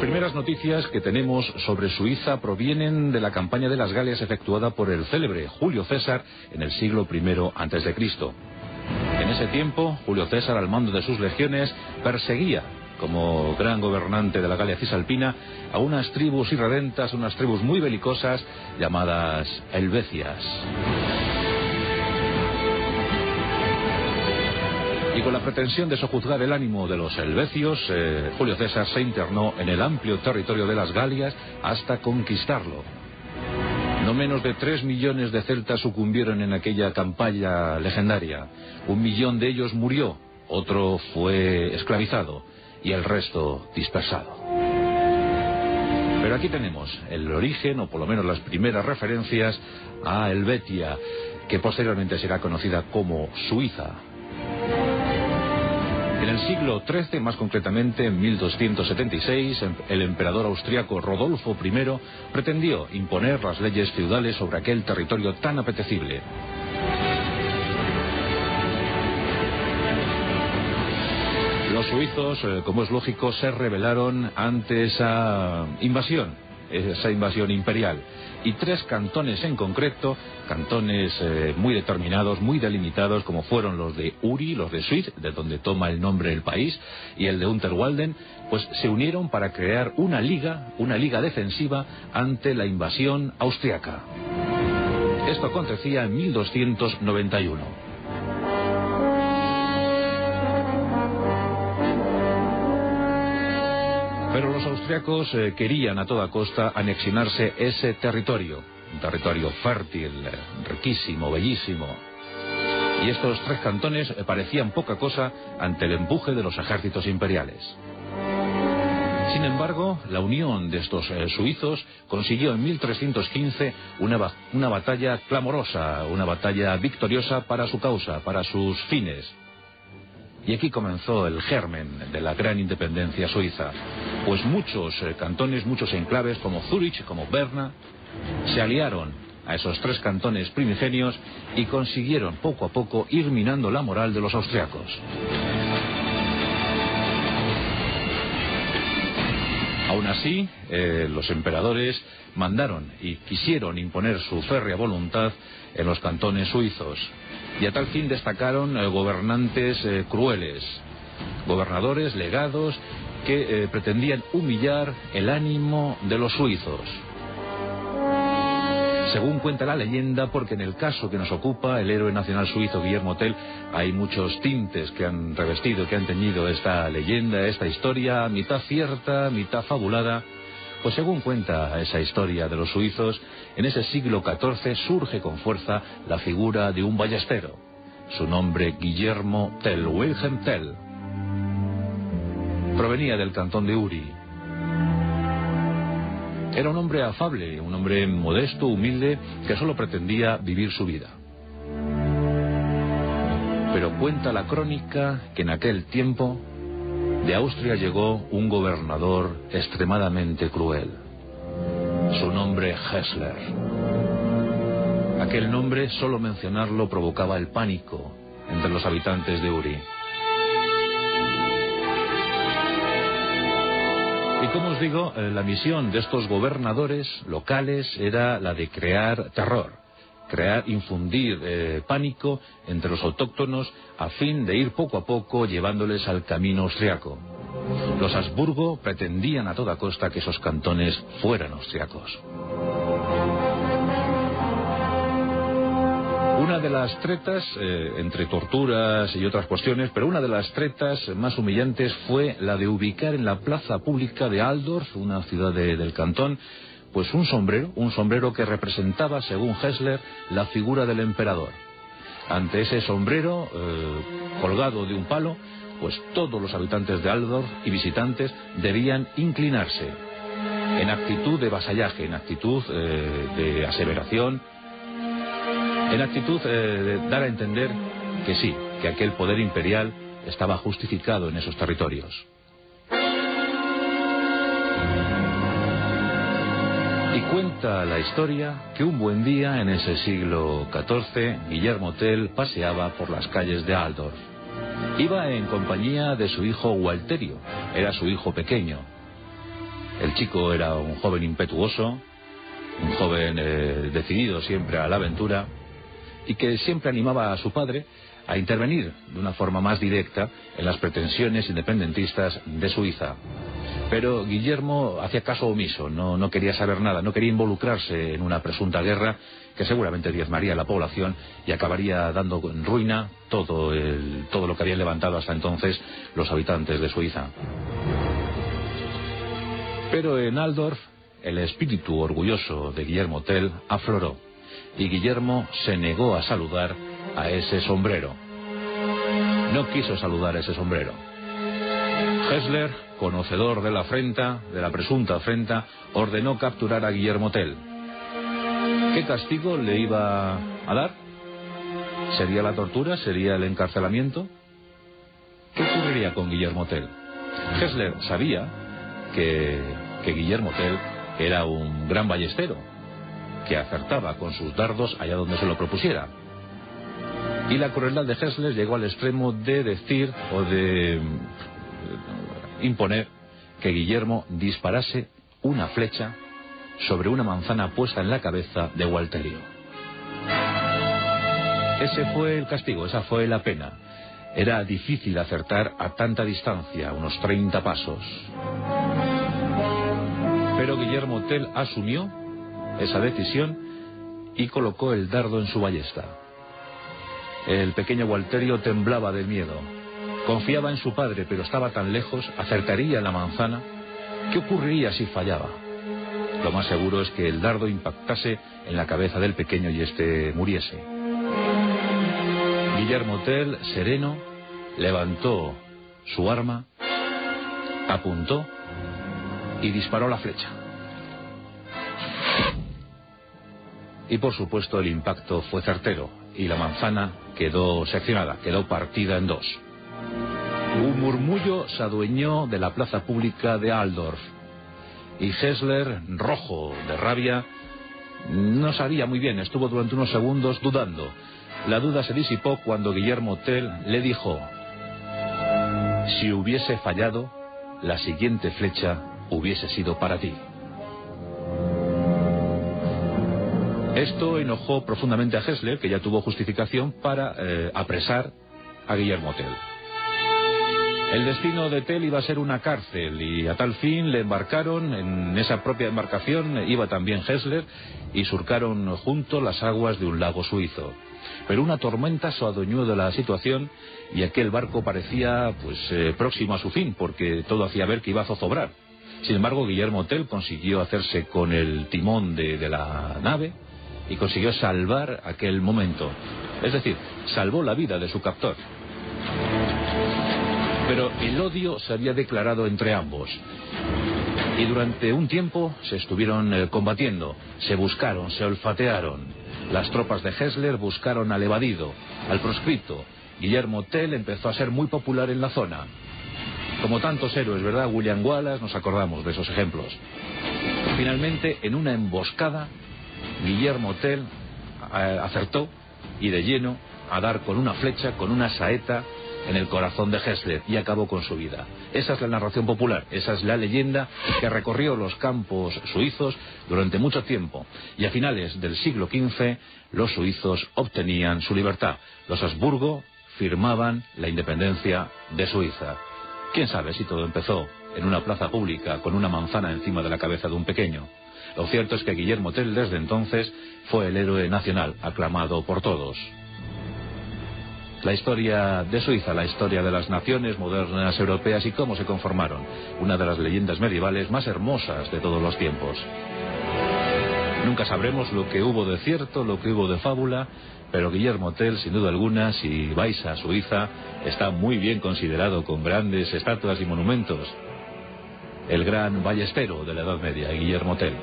primeras noticias que tenemos sobre Suiza provienen de la campaña de las Galias efectuada por el célebre Julio César en el siglo I a.C. En ese tiempo, Julio César, al mando de sus legiones, perseguía, como gran gobernante de la Galia Cisalpina, a unas tribus irredentas, unas tribus muy belicosas, llamadas helvecias. Y con la pretensión de sojuzgar el ánimo de los helvecios, Julio César se internó en el amplio territorio de las Galias hasta conquistarlo. No menos de 3 millones de celtas sucumbieron en aquella campaña legendaria. 1 millón de ellos murió, otro fue esclavizado y el resto dispersado. Pero aquí tenemos el origen, o por lo menos las primeras referencias, a Helvetia, que posteriormente será conocida como Suiza. En el siglo XIII, más concretamente en 1276, el emperador austriaco Rodolfo I pretendió imponer las leyes feudales sobre aquel territorio tan apetecible. Los suizos, como es lógico, se rebelaron ante esa invasión imperial. Y 3 cantones en concreto, cantones muy determinados, muy delimitados, como fueron los de Uri, los de Suiz, de donde toma el nombre el país, y el de Unterwalden, pues se unieron para crear una liga defensiva ante la invasión austriaca. Esto acontecía en 1291. Pero los austriacos querían a toda costa anexionarse ese territorio, un territorio fértil, riquísimo, bellísimo. Y estos 3 cantones parecían poca cosa ante el empuje de los ejércitos imperiales. Sin embargo, la unión de estos suizos consiguió en 1315 una batalla clamorosa, una batalla victoriosa para su causa, para sus fines. Y aquí comenzó el germen de la gran independencia suiza, pues muchos cantones, muchos enclaves como Zúrich, como Berna, se aliaron a esos 3 cantones primigenios y consiguieron poco a poco ir minando la moral de los austriacos. Aún así, los emperadores mandaron y quisieron imponer su férrea voluntad en los cantones suizos. Y a tal fin destacaron gobernantes crueles, gobernadores legados que pretendían humillar el ánimo de los suizos. Según cuenta la leyenda, porque en el caso que nos ocupa, el héroe nacional suizo Guillermo Tell, hay muchos tintes que han revestido, que han teñido esta leyenda, esta historia, mitad cierta, mitad fabulada. Pues según cuenta esa historia de los suizos, en ese siglo XIV surge con fuerza la figura de un ballestero. Su nombre, Guillermo Tell, Wilhelm Tell. Provenía del cantón de Uri. Era un hombre afable, un hombre modesto, humilde, que solo pretendía vivir su vida. Pero cuenta la crónica que en aquel tiempo de Austria llegó un gobernador extremadamente cruel. Su nombre, Hessler. Aquel nombre, solo mencionarlo, provocaba el pánico entre los habitantes de Uri. Y como os digo, la misión de estos gobernadores locales era la de crear terror, infundir pánico entre los autóctonos a fin de ir poco a poco llevándoles al camino austriaco. Los Habsburgo pretendían a toda costa que esos cantones fueran austriacos. Una de las tretas, entre torturas y otras cuestiones, pero una de las tretas más humillantes fue la de ubicar en la plaza pública de Altdorf, una ciudad del cantón, pues un sombrero que representaba, según Hessler, la figura del emperador. Ante ese sombrero, colgado de un palo, pues todos los habitantes de Altdorf y visitantes debían inclinarse, en actitud de vasallaje, en actitud de aseveración, en actitud de dar a entender que sí, que aquel poder imperial estaba justificado en esos territorios. Y cuenta la historia que un buen día en ese siglo XIV, Guillermo Tell paseaba por las calles de Altdorf. Iba en compañía de su hijo Walterio, era su hijo pequeño. El chico era un joven impetuoso, un joven decidido siempre a la aventura, y que siempre animaba a su padre a intervenir de una forma más directa en las pretensiones independentistas de Suiza. Pero Guillermo hacía caso omiso, no quería saber nada, no quería involucrarse en una presunta guerra que seguramente diezmaría a la población y acabaría dando en ruina todo lo que habían levantado hasta entonces los habitantes de Suiza. Pero en Altdorf el espíritu orgulloso de Guillermo Tell afloró y Guillermo se negó a saludar a ese sombrero. No quiso saludar a ese sombrero. Hessler, conocedor de la afrenta, de la presunta afrenta, ordenó capturar a Guillermo Tell. ¿Qué castigo le iba a dar? ¿Sería la tortura? ¿Sería el encarcelamiento? ¿Qué ocurriría con Guillermo Tell? Hessler sabía que Guillermo Tell era un gran ballestero, que acertaba con sus dardos allá donde se lo propusiera. Y la crueldad de Hessler llegó al extremo de decir o de imponer que Guillermo disparase una flecha sobre una manzana puesta en la cabeza de Walterio. Ese fue el castigo, esa fue la pena. Era difícil acertar a tanta distancia, unos 30 pasos. Pero Guillermo Tell asumió esa decisión y colocó el dardo en su ballesta. El pequeño Walterio temblaba de miedo. Confiaba en su padre, pero estaba tan lejos, acertaría la manzana. ¿Qué ocurriría si fallaba? Lo más seguro es que el dardo impactase en la cabeza del pequeño y éste muriese. Guillermo Tell, sereno, levantó su arma, apuntó y disparó la flecha. Y por supuesto el impacto fue certero y la manzana quedó seccionada, quedó partida en dos. Un murmullo se adueñó de la plaza pública de Altdorf y Hessler, rojo de rabia, no sabía muy bien, estuvo durante unos segundos dudando. La duda se disipó cuando Guillermo Tell le dijo: si hubiese fallado, la siguiente flecha hubiese sido para ti. Esto enojó profundamente a Hessler, que ya tuvo justificación para apresar a Guillermo Tell. El destino de Tell iba a ser una cárcel y a tal fin le embarcaron. En esa propia embarcación iba también Hessler y surcaron juntos las aguas de un lago suizo. Pero una tormenta se adueñó de la situación y aquel barco parecía próximo a su fin, porque todo hacía ver que iba a zozobrar. Sin embargo, Guillermo Tell consiguió hacerse con el timón de la nave y consiguió salvar aquel momento. Es decir, salvó la vida de su captor. Pero el odio se había declarado entre ambos. Y durante un tiempo se estuvieron combatiendo, se buscaron, se olfatearon. Las tropas de Hessler buscaron al evadido, al proscripto. Guillermo Tell empezó a ser muy popular en la zona. Como tantos héroes, ¿verdad? William Wallace, nos acordamos de esos ejemplos. Finalmente, en una emboscada, Guillermo Tell acertó y de lleno a dar con una flecha, con una saeta en el corazón de Hessler y acabó con su vida. Esa es la narración popular, esa es la leyenda que recorrió los campos suizos durante mucho tiempo. Y a finales del siglo XV los suizos obtenían su libertad. Los Habsburgo firmaban la independencia de Suiza. ¿Quién sabe si todo empezó en una plaza pública con una manzana encima de la cabeza de un pequeño? Lo cierto es que Guillermo Tell desde entonces fue el héroe nacional, aclamado por todos. La historia de Suiza, la historia de las naciones modernas europeas y cómo se conformaron. Una de las leyendas medievales más hermosas de todos los tiempos. Nunca sabremos lo que hubo de cierto, lo que hubo de fábula, pero Guillermo Tell, sin duda alguna, si vais a Suiza, está muy bien considerado con grandes estatuas y monumentos. El gran ballestero de la Edad Media, Guillermo Tell.